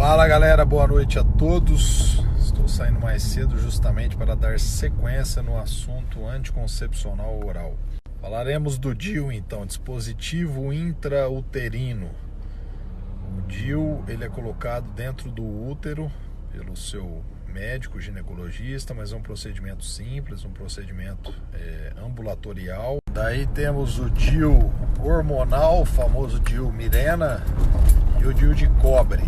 Fala galera, boa noite a todos. Estou saindo mais cedo justamente para dar sequência no assunto anticoncepcional oral. Falaremos do DIU então, dispositivo intrauterino. O DIU ele é colocado dentro do útero pelo seu médico ginecologista, mas é um procedimento simples, um procedimento ambulatorial. Daí temos o DIU hormonal, o famoso DIU Mirena, e o DIU de cobre.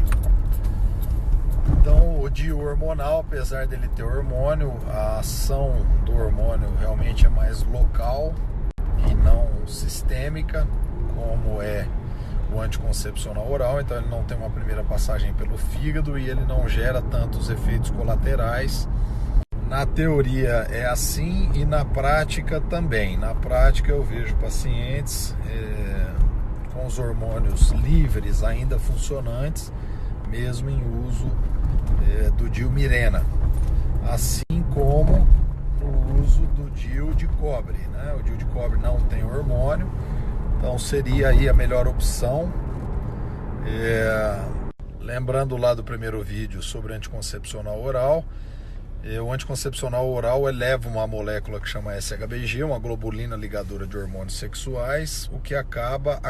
Então o DIU hormonal, apesar dele ter hormônio, a ação do hormônio realmente é mais local e não sistêmica, como é o anticoncepcional oral. Então ele não tem uma primeira passagem pelo fígado e ele não gera tantos efeitos colaterais. Na teoria é assim e na prática também. Na prática eu vejo pacientes com os hormônios livres ainda funcionantes, mesmo em uso do DIU Mirena, assim como no uso do DIU de cobre, né? O DIU de cobre não tem hormônio, então seria aí a melhor opção. Lembrando lá do primeiro vídeo sobre anticoncepcional oral, o anticoncepcional oral eleva uma molécula que chama SHBG, uma globulina ligadora de hormônios sexuais, o que acaba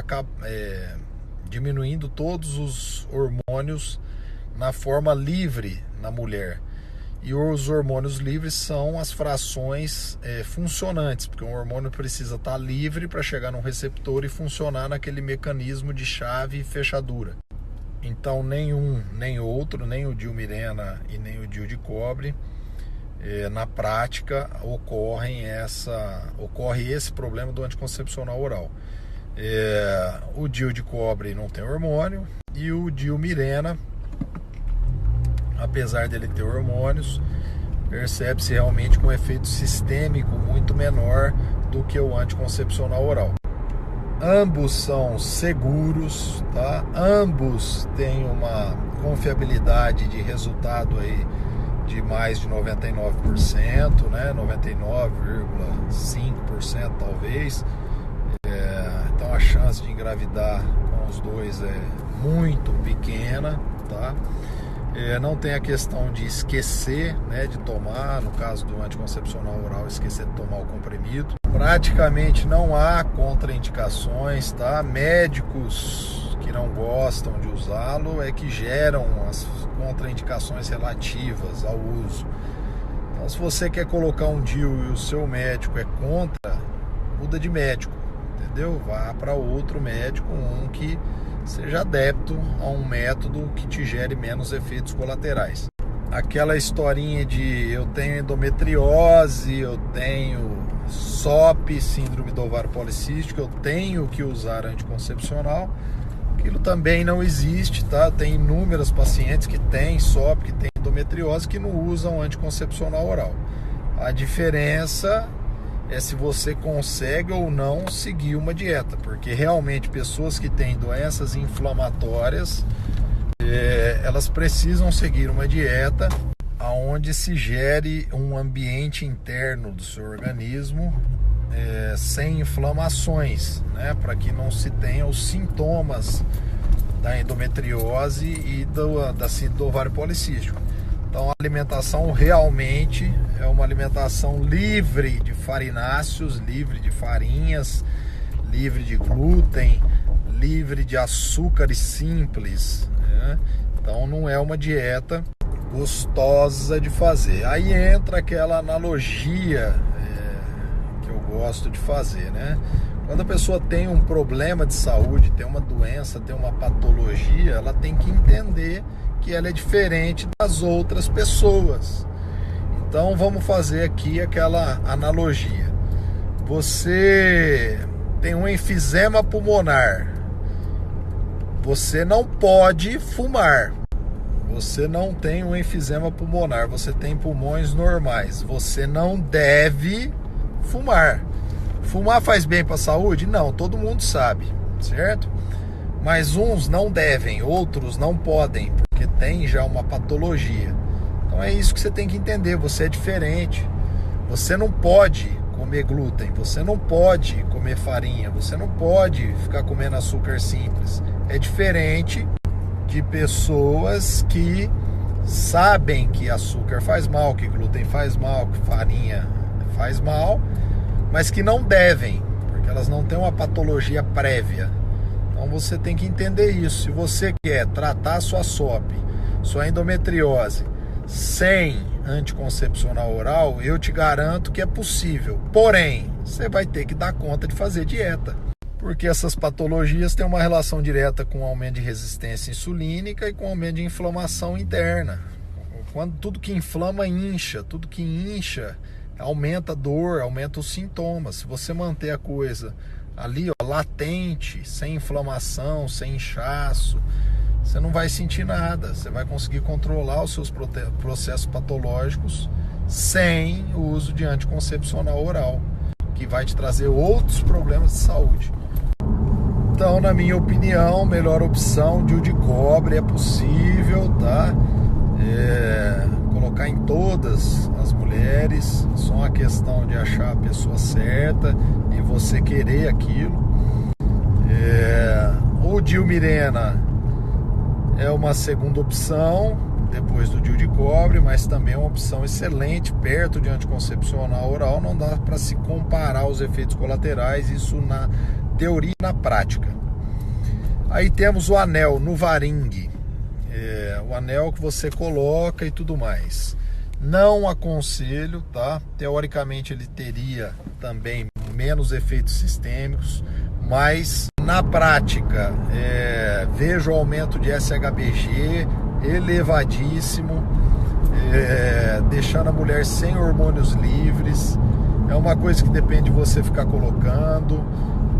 diminuindo todos os hormônios na forma livre na mulher. E os hormônios livres são as frações funcionantes, porque um hormônio precisa estar livre para chegar num receptor e funcionar naquele mecanismo de chave e fechadura. Então nenhum nem outro, nem o DIU Mirena e nem o DIU de cobre, na prática ocorre esse problema do anticoncepcional oral. O DIU de cobre não tem hormônio e o DIU Mirena, apesar dele ter hormônios, percebe-se realmente com um efeito sistêmico muito menor do que o anticoncepcional oral. Ambos são seguros, tá? Ambos têm uma confiabilidade de resultado aí de mais de 99%, né? 99,5% talvez. Então a chance de engravidar com os dois é muito pequena, tá? Não tem a questão de esquecer, né, de tomar, no caso do anticoncepcional oral, esquecer de tomar o comprimido. Praticamente não há contraindicações, tá? Médicos que não gostam de usá-lo é que geram as contraindicações relativas ao uso. Então, se você quer colocar um DIU e o seu médico é contra, muda de médico, entendeu? Vá para outro médico, um que seja adepto a um método que te gere menos efeitos colaterais. Aquela historinha de eu tenho endometriose, eu tenho SOP, síndrome do ovário policístico, eu tenho que usar anticoncepcional, aquilo também não existe, tá? Tem inúmeros pacientes que têm SOP, que têm endometriose, que não usam anticoncepcional oral. A diferença é se você consegue ou não seguir uma dieta, porque realmente pessoas que têm doenças inflamatórias, elas precisam seguir uma dieta onde se gere um ambiente interno do seu organismo sem inflamações, né, para que não se tenha os sintomas da endometriose e da síndrome do ovário policístico. Então a alimentação realmente é uma alimentação livre de farináceos, livre de farinhas, livre de glúten, livre de açúcares simples, né? Então não é uma dieta gostosa de fazer. Aí entra aquela analogia que eu gosto de fazer, né? Quando a pessoa tem um problema de saúde, tem uma doença, tem uma patologia, ela tem que entender que ela é diferente das outras pessoas. Então vamos fazer aqui aquela analogia. Você tem um enfisema pulmonar. Você não pode fumar. Você não tem um enfisema pulmonar. Você tem pulmões normais. Você não deve fumar. Fumar faz bem para a saúde? Não, todo mundo sabe, certo? Mas uns não devem, outros não podem, porque tem já uma patologia. Então é isso que você tem que entender, você é diferente. Você não pode comer glúten, você não pode comer farinha, você não pode ficar comendo açúcar simples. É diferente de pessoas que sabem que açúcar faz mal, que glúten faz mal, que farinha faz mal, mas que não devem, porque elas não têm uma patologia prévia. Então você tem que entender isso. Se você quer tratar sua SOP, sua endometriose, sem anticoncepcional oral, eu te garanto que é possível. Porém, você vai ter que dar conta de fazer dieta, porque essas patologias têm uma relação direta com o aumento de resistência insulínica e com o aumento de inflamação interna. Quando tudo que inflama incha, tudo que incha aumenta a dor, aumenta os sintomas. Se você manter a coisa ali, ó, latente, sem inflamação, sem inchaço, você não vai sentir nada. Você vai conseguir controlar os seus processos patológicos sem o uso de anticoncepcional oral, que vai te trazer outros problemas de saúde. Então, na minha opinião, melhor opção, DIU de cobre, é possível, tá? Colocar em todas as mulheres, só uma questão de achar a pessoa certa e você querer aquilo. O DIU Mirena é uma segunda opção, depois do DIU de cobre, mas também é uma opção excelente, perto de anticoncepcional oral. Não dá para se comparar os efeitos colaterais, isso na teoria e na prática. Aí temos o anel Nuvaring, o anel que você coloca e tudo mais. Não aconselho, tá? Teoricamente ele teria também menos efeitos sistêmicos, mas na prática vejo o aumento de SHBG elevadíssimo, deixando a mulher sem hormônios livres. É uma coisa que depende de você ficar colocando,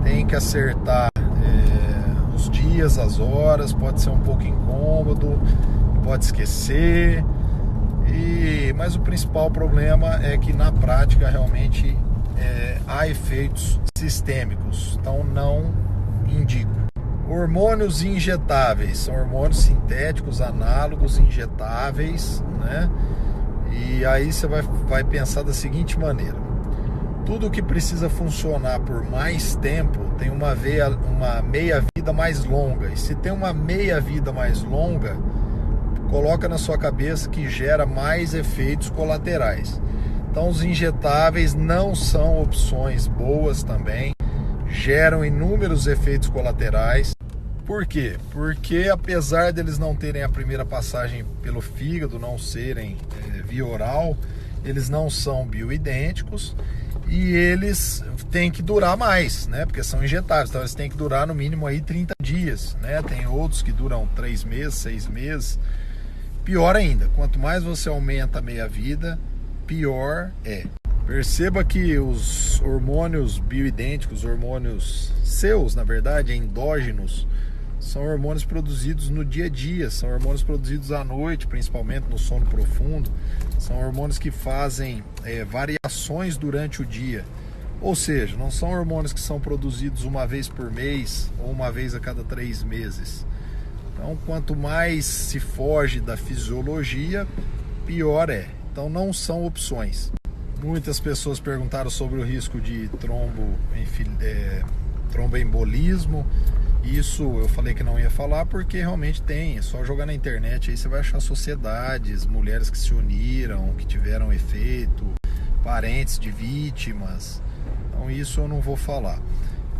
tem que acertar os dias, as horas, pode ser um pouco incômodo, pode esquecer, mas o principal problema é que na prática realmente há efeitos sistêmicos, então não indico. Hormônios injetáveis são hormônios sintéticos análogos injetáveis, né? E aí você vai pensar da seguinte maneira: tudo que precisa funcionar por mais tempo tem uma meia-vida mais longa. E se tem uma meia-vida mais longa, coloca na sua cabeça que gera mais efeitos colaterais. Então os injetáveis não são opções boas também, geram inúmeros efeitos colaterais. Por quê? Porque apesar deles não terem a primeira passagem pelo fígado, não serem via oral, eles não são bioidênticos e eles têm que durar mais, né? Porque são injetáveis, então eles têm que durar no mínimo aí 30 dias, né? Tem outros que duram 3 meses, 6 meses. Pior ainda, quanto mais você aumenta a meia-vida, pior é. Perceba que os hormônios bioidênticos, hormônios seus, na verdade, endógenos, são hormônios produzidos no dia a dia, são hormônios produzidos à noite, principalmente no sono profundo. São hormônios que fazem variações durante o dia. Ou seja, não são hormônios que são produzidos uma vez por mês ou uma vez a cada 3 meses. Então, quanto mais se foge da fisiologia, pior é. Então, não são opções. Muitas pessoas perguntaram sobre o risco de tromboembolismo. Isso eu falei que não ia falar porque realmente tem. É só jogar na internet, aí você vai achar sociedades, mulheres que se uniram, que tiveram efeito, parentes de vítimas. Então isso eu não vou falar.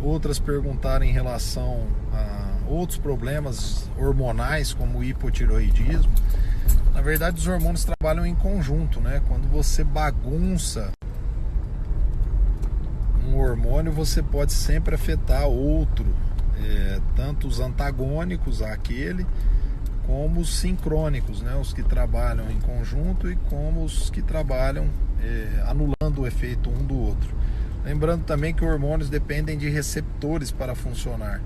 Outras perguntaram em relação a outros problemas hormonais, como o hipotireoidismo. Na verdade, os hormônios trabalham em conjunto, né? Quando você bagunça um hormônio, você pode sempre afetar outro, tanto os antagônicos àquele, como os sincrônicos, né? Os que trabalham em conjunto e como os que trabalham anulando o efeito um do outro. Lembrando também que hormônios dependem de receptores para funcionar.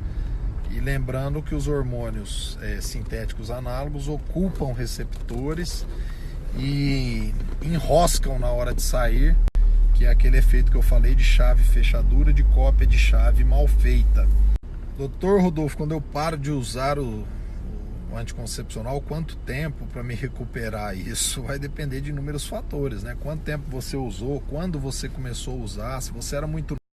E lembrando que os hormônios sintéticos análogos ocupam receptores e enroscam na hora de sair, que é aquele efeito que eu falei de chave fechadura, de cópia de chave mal feita. Doutor Rodolfo, quando eu paro de usar o anticoncepcional, quanto tempo para me recuperar? Isso vai depender de inúmeros fatores, né? Quanto tempo você usou, quando você começou a usar, se você era muito